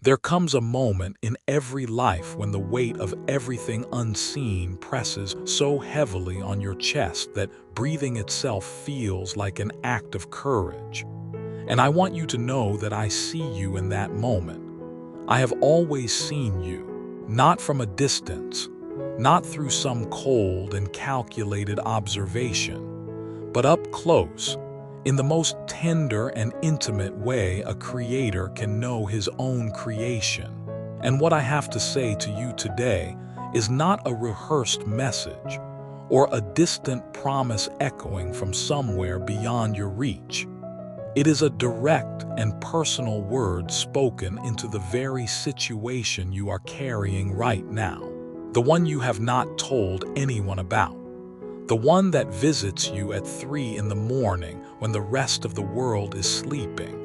There comes a moment in every life when the weight of everything unseen presses so heavily on your chest that breathing itself feels like an act of courage. And I want you to know that I see you in that moment. I have always seen you, not from a distance, not through some cold and calculated observation, but up close, in the most tender and intimate way a creator can know his own creation. And what I have to say to you today is not a rehearsed message or a distant promise echoing from somewhere beyond your reach. It is a direct and personal word spoken into the very situation you are carrying right now, the one you have not told anyone about. The one that visits you at 3 in the morning when the rest of the world is sleeping,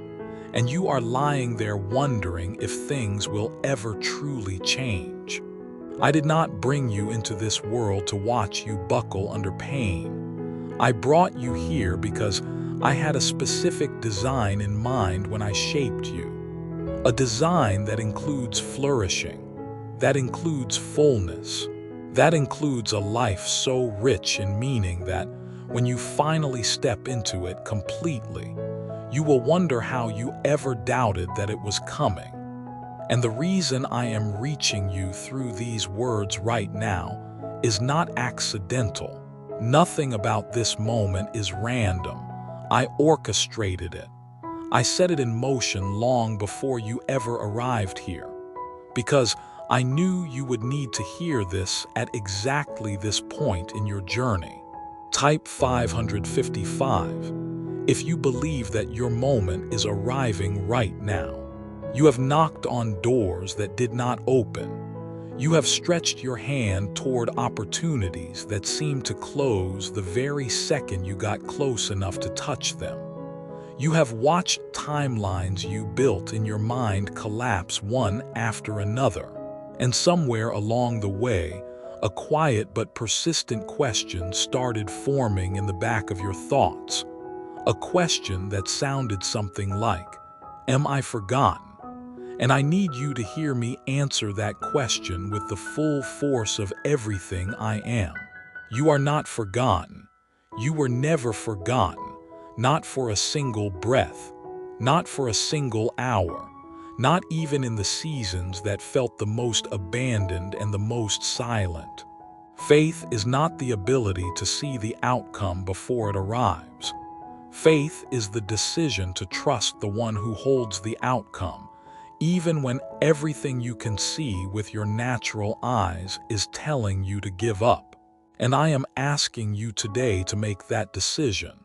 and you are lying there wondering if things will ever truly change. I did not bring you into this world to watch you buckle under pain. I brought you here because I had a specific design in mind when I shaped you. A design that includes flourishing, that includes fullness, that includes a life so rich in meaning that when you finally step into it completely, you will wonder how you ever doubted that it was coming. And the reason I am reaching you through these words right now is not accidental. Nothing about this moment is random. I orchestrated it. I set it in motion long before you ever arrived here, because I knew you would need to hear this at exactly this point in your journey. Type 555 if you believe that your moment is arriving right now. You have knocked on doors that did not open. You have stretched your hand toward opportunities that seemed to close the very second you got close enough to touch them. You have watched timelines you built in your mind collapse one after another. And somewhere along the way, a quiet but persistent question started forming in the back of your thoughts. A question that sounded something like, "Am I forgotten?" And I need you to hear me answer that question with the full force of everything I am. You are not forgotten. You were never forgotten. Not for a single breath. Not for a single hour. Not even in the seasons that felt the most abandoned and the most silent. Faith is not the ability to see the outcome before it arrives. Faith is the decision to trust the one who holds the outcome, even when everything you can see with your natural eyes is telling you to give up. And I am asking you today to make that decision,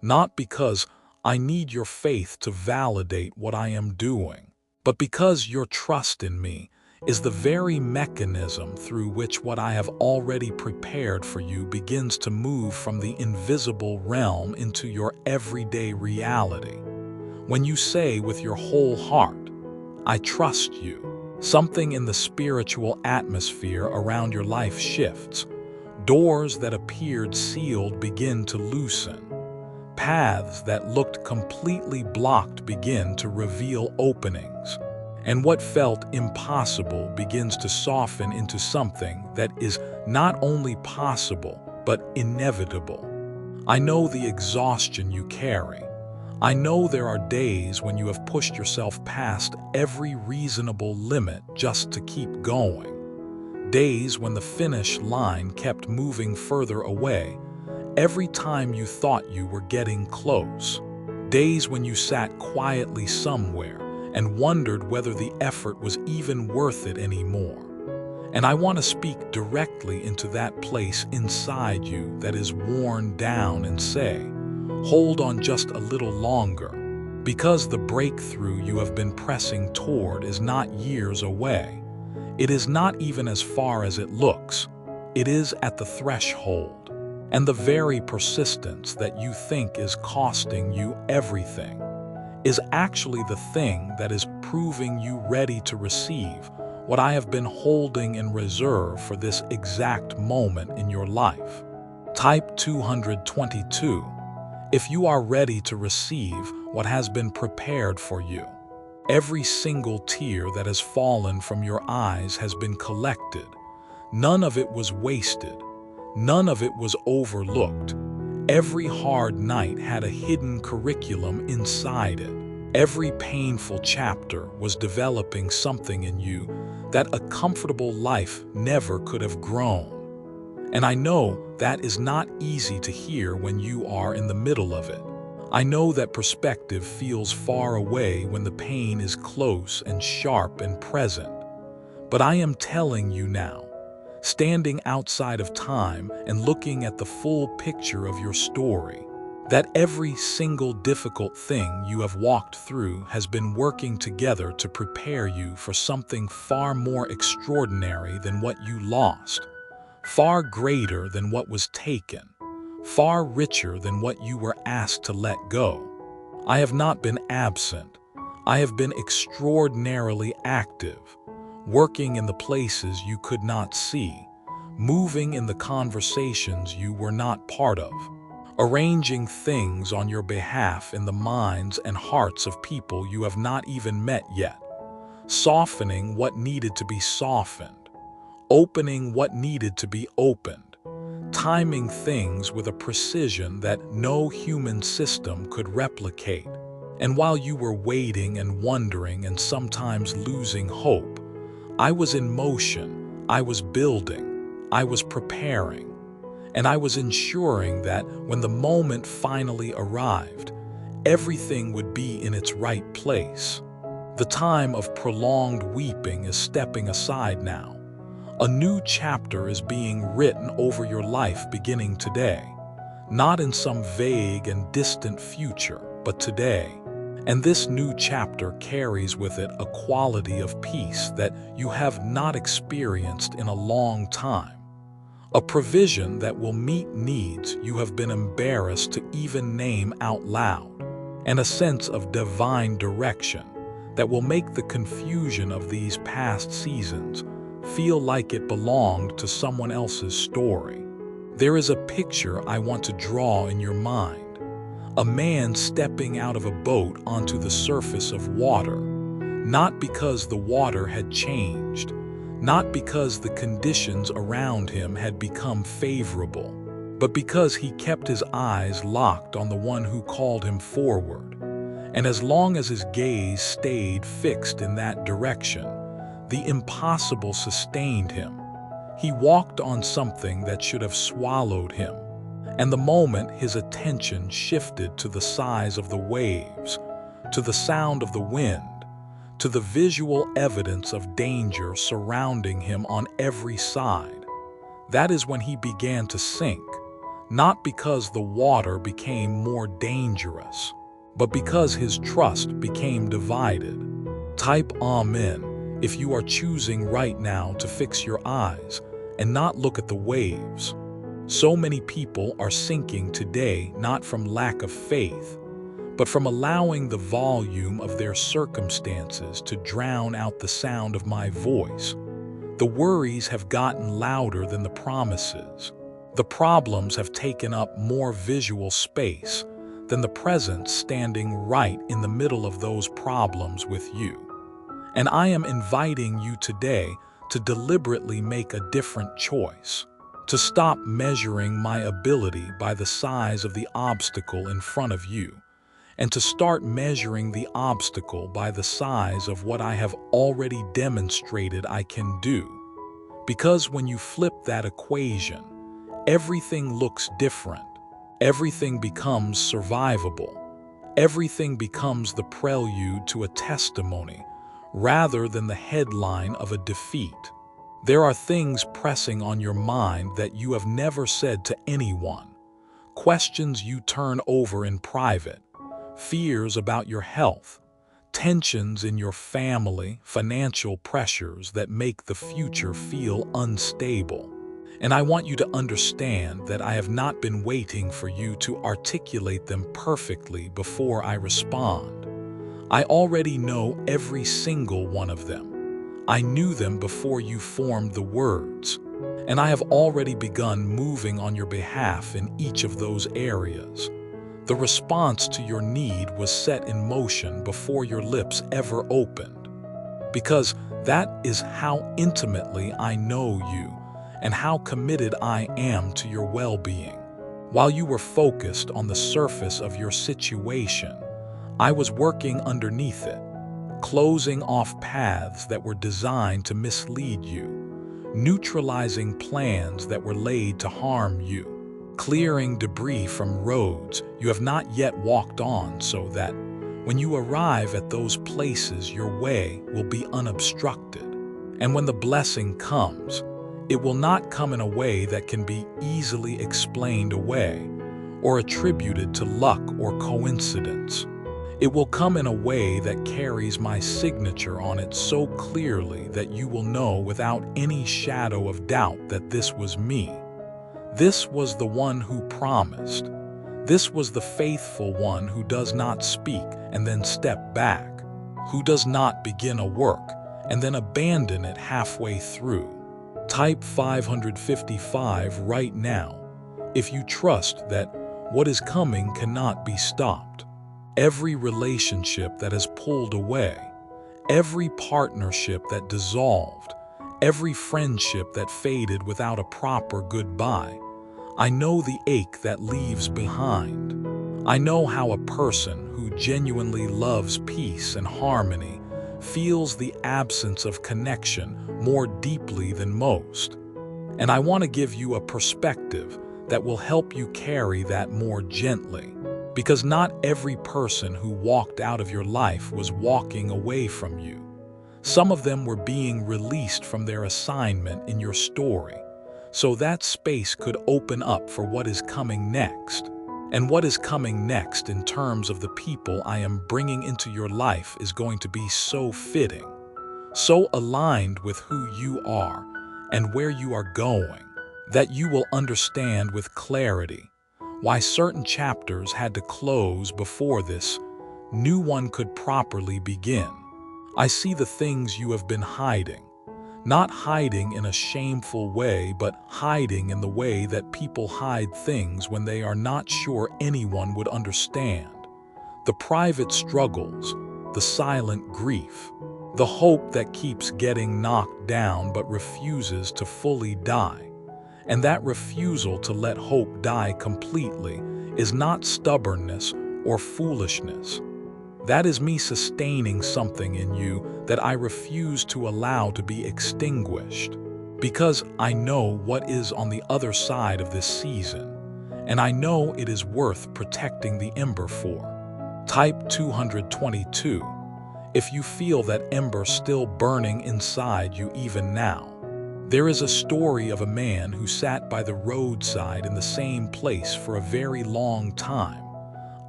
not because I need your faith to validate what I am doing, but because your trust in me is the very mechanism through which what I have already prepared for you begins to move from the invisible realm into your everyday reality. When you say with your whole heart, "I trust you," something in the spiritual atmosphere around your life shifts. Doors that appeared sealed begin to loosen. Paths that looked completely blocked begin to reveal openings, and what felt impossible begins to soften into something that is not only possible, but inevitable. I know the exhaustion you carry. I know there are days when you have pushed yourself past every reasonable limit just to keep going. Days when the finish line kept moving further away every time you thought you were getting close. Days when you sat quietly somewhere and wondered whether the effort was even worth it anymore. And I want to speak directly into that place inside you that is worn down and say, hold on just a little longer, because the breakthrough you have been pressing toward is not years away. It is not even as far as it looks. It is at the threshold. And the very persistence that you think is costing you everything is actually the thing that is proving you ready to receive what I have been holding in reserve for this exact moment in your life. Type 222 if you are ready to receive what has been prepared for you. Every single tear that has fallen from your eyes has been collected. None of it was wasted. None of it was overlooked. Every hard night had a hidden curriculum inside it. Every painful chapter was developing something in you that a comfortable life never could have grown. And I know that is not easy to hear when you are in the middle of it. I know that perspective feels far away when the pain is close and sharp and present. But I am telling you now, standing outside of time and looking at the full picture of your story, that every single difficult thing you have walked through has been working together to prepare you for something far more extraordinary than what you lost, far greater than what was taken, far richer than what you were asked to let go. I have not been absent. I have been extraordinarily active, working in the places you could not see, moving in the conversations you were not part of, arranging things on your behalf in the minds and hearts of people you have not even met yet, softening what needed to be softened, opening what needed to be opened, timing things with a precision that no human system could replicate. And while you were waiting and wondering and sometimes losing hope, I was in motion, I was building, I was preparing. And I was ensuring that when the moment finally arrived, everything would be in its right place. The time of prolonged weeping is stepping aside now. A new chapter is being written over your life beginning today, not in some vague and distant future, but today. And this new chapter carries with it a quality of peace that you have not experienced in a long time. A provision that will meet needs you have been embarrassed to even name out loud, and a sense of divine direction that will make the confusion of these past seasons feel like it belonged to someone else's story. There is a picture I want to draw in your mind, a man stepping out of a boat onto the surface of water, not because the water had changed, not because the conditions around him had become favorable, but because he kept his eyes locked on the one who called him forward. And as long as his gaze stayed fixed in that direction, the impossible sustained him. He walked on something that should have swallowed him. And the moment his attention shifted to the size of the waves, to the sound of the wind, to the visual evidence of danger surrounding him on every side, that is when he began to sink, not because the water became more dangerous, but because his trust became divided. Type Amen if you are choosing right now to fix your eyes and not look at the waves. So many people are sinking today not from lack of faith, but from allowing the volume of their circumstances to drown out the sound of my voice. The worries have gotten louder than the promises. The problems have taken up more visual space than the presence standing right in the middle of those problems with you. And I am inviting you today to deliberately make a different choice, to stop measuring my ability by the size of the obstacle in front of you, and to start measuring the obstacle by the size of what I have already demonstrated I can do. Because when you flip that equation, everything looks different. Everything becomes survivable. Everything becomes the prelude to a testimony rather than the headline of a defeat. There are things pressing on your mind that you have never said to anyone, questions you turn over in private, fears about your health, tensions in your family, financial pressures that make the future feel unstable. And I want you to understand that I have not been waiting for you to articulate them perfectly before I respond. I already know every single one of them. I knew them before you formed the words, and I have already begun moving on your behalf in each of those areas. The response to your need was set in motion before your lips ever opened. Because that is how intimately I know you and how committed I am to your well-being. While you were focused on the surface of your situation, I was working underneath it, closing off paths that were designed to mislead you, neutralizing plans that were laid to harm you, clearing debris from roads you have not yet walked on so that when you arrive at those places your way will be unobstructed. And when the blessing comes, it will not come in a way that can be easily explained away or attributed to luck or coincidence. It will come in a way that carries my signature on it so clearly that you will know without any shadow of doubt that this was me. This was the one who promised. This was the faithful one who does not speak and then step back, who does not begin a work and then abandon it halfway through. Type 555 right now if you trust that what is coming cannot be stopped. Every relationship that has pulled away, every partnership that dissolved, every friendship that faded without a proper goodbye, I know the ache that leaves behind. I know how a person who genuinely loves peace and harmony feels the absence of connection more deeply than most. And I want to give you a perspective that will help you carry that more gently. Because not every person who walked out of your life was walking away from you. Some of them were being released from their assignment in your story, so that space could open up for what is coming next. And what is coming next in terms of the people I am bringing into your life is going to be so fitting, so aligned with who you are and where you are going, that you will understand with clarity why certain chapters had to close before this new one could properly begin. I see the things you have been hiding, not hiding in a shameful way, but hiding in the way that people hide things when they are not sure anyone would understand. The private struggles, the silent grief, the hope that keeps getting knocked down but refuses to fully die. And that refusal to let hope die completely is not stubbornness or foolishness. That is me sustaining something in you that I refuse to allow to be extinguished. Because I know what is on the other side of this season, and I know it is worth protecting the ember for. Type 222 if you feel that ember still burning inside you even now. There is a story of a man who sat by the roadside in the same place for a very long time,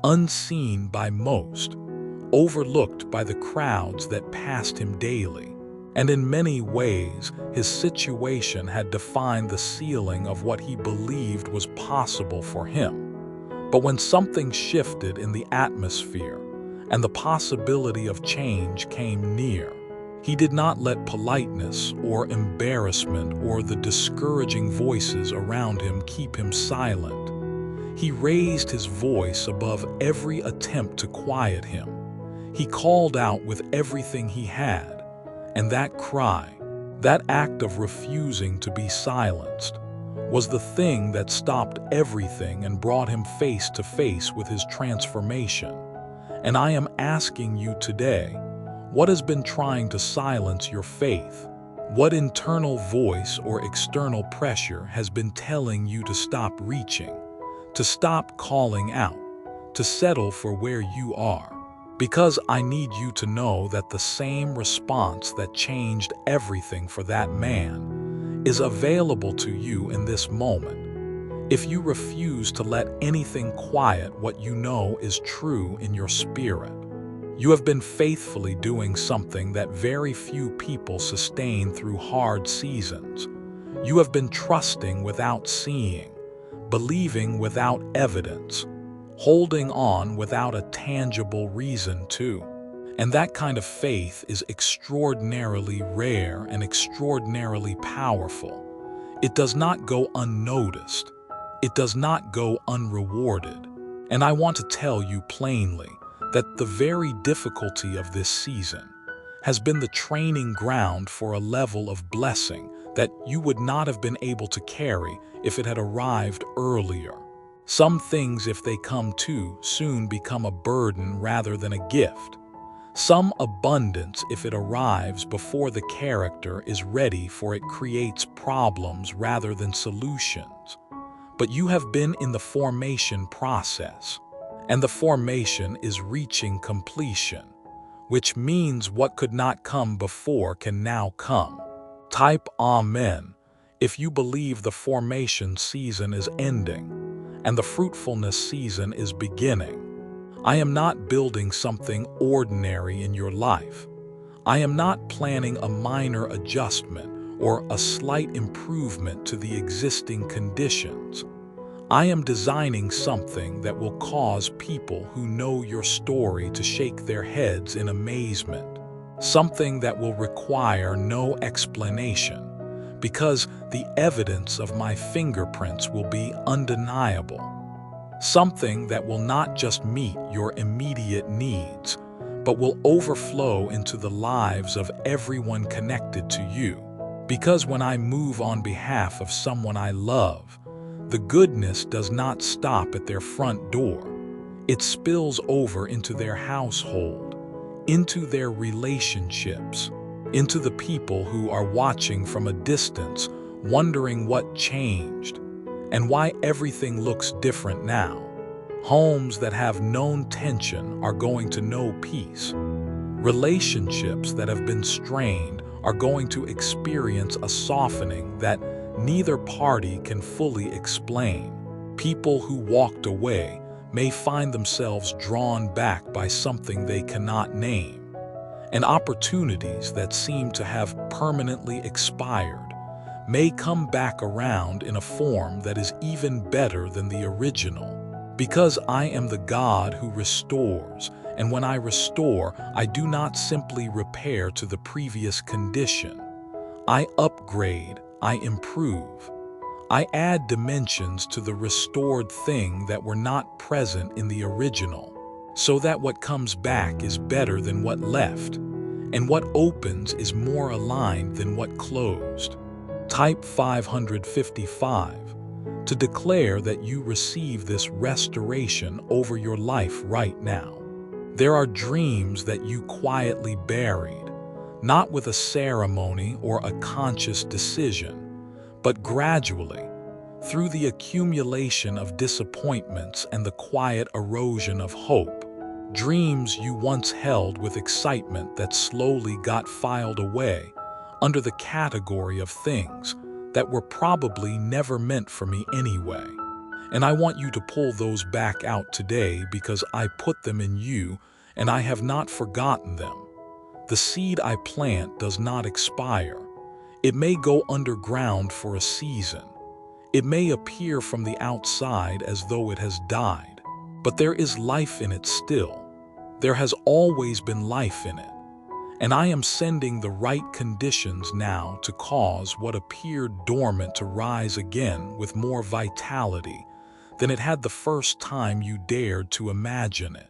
unseen by most, overlooked by the crowds that passed him daily. And in many ways, his situation had defined the ceiling of what he believed was possible for him. But when something shifted in the atmosphere and the possibility of change came near, he did not let politeness or embarrassment or the discouraging voices around him keep him silent. He raised his voice above every attempt to quiet him. He called out with everything he had, and that cry, that act of refusing to be silenced, was the thing that stopped everything and brought him face to face with his transformation. And I am asking you today, what has been trying to silence your faith? What internal voice or external pressure has been telling you to stop reaching, to stop calling out, to settle for where you are? Because I need you to know that the same response that changed everything for that man is available to you in this moment. If you refuse to let anything quiet what you know is true in your spirit, you have been faithfully doing something that very few people sustain through hard seasons. You have been trusting without seeing, believing without evidence, holding on without a tangible reason to. And that kind of faith is extraordinarily rare and extraordinarily powerful. It does not go unnoticed. It does not go unrewarded. And I want to tell you plainly that the very difficulty of this season has been the training ground for a level of blessing that you would not have been able to carry if it had arrived earlier. Some things, if they come too soon, become a burden rather than a gift. Some abundance, if it arrives before the character is ready for it, creates problems rather than solutions. But you have been in the formation process, and the formation is reaching completion, which means what could not come before can now come. Type Amen if you believe the formation season is ending and the fruitfulness season is beginning. I am not building something ordinary in your life. I am not planning a minor adjustment or a slight improvement to the existing conditions. I am designing something that will cause people who know your story to shake their heads in amazement. Something that will require no explanation, because the evidence of my fingerprints will be undeniable. Something that will not just meet your immediate needs, but will overflow into the lives of everyone connected to you. Because when I move on behalf of someone I love, the goodness does not stop at their front door. It spills over into their household, into their relationships, into the people who are watching from a distance, wondering what changed and why everything looks different now. Homes that have known tension are going to know peace. Relationships that have been strained are going to experience a softening that neither party can fully explain. People who walked away may find themselves drawn back by something they cannot name. And opportunities that seem to have permanently expired may come back around in a form that is even better than the original. Because I am the God who restores, and when I restore, I do not simply repair to the previous condition. I upgrade, I improve. I add dimensions to the restored thing that were not present in the original, so that what comes back is better than what left, and what opens is more aligned than what closed. Type 555 to declare that you receive this restoration over your life right now. There are dreams that you quietly buried, not with a ceremony or a conscious decision, but gradually, through the accumulation of disappointments and the quiet erosion of hope. Dreams you once held with excitement that slowly got filed away under the category of things that were probably never meant for me anyway. And I want you to pull those back out today, because I put them in you and I have not forgotten them. The seed I plant does not expire. It may go underground for a season. It may appear from the outside as though it has died, but there is life in it still. There has always been life in it. And I am sending the right conditions now to cause what appeared dormant to rise again with more vitality than it had the first time you dared to imagine it.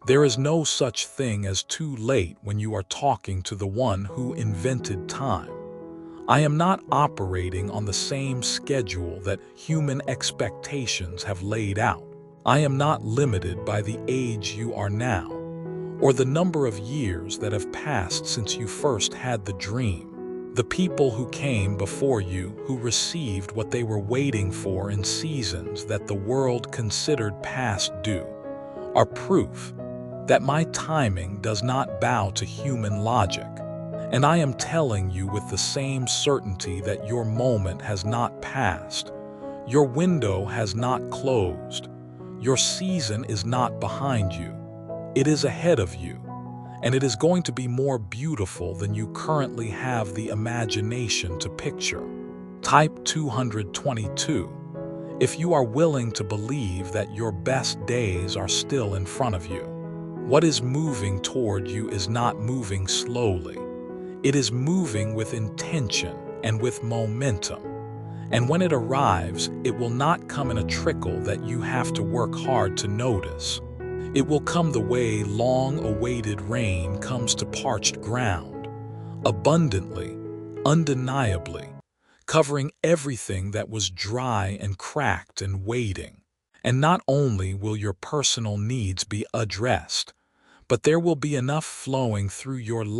There is no such thing as too late when you are talking to the one who invented time. I am not operating on the same schedule that human expectations have laid out. I am not limited by the age you are now, or the number of years that have passed since you first had the dream. The people who came before you, who received what they were waiting for in seasons that the world considered past due, are proof that my timing does not bow to human logic. And I am telling you with the same certainty that your moment has not passed, your window has not closed, your season is not behind you. It is ahead of you, and it is going to be more beautiful than you currently have the imagination to picture. Type 222 if you are willing to believe that your best days are still in front of you. What is moving toward you is not moving slowly. It is moving with intention and with momentum. And when it arrives, it will not come in a trickle that you have to work hard to notice. It will come the way long-awaited rain comes to parched ground, abundantly, undeniably, covering everything that was dry and cracked and waiting. And not only will your personal needs be addressed, but there will be enough flowing through your life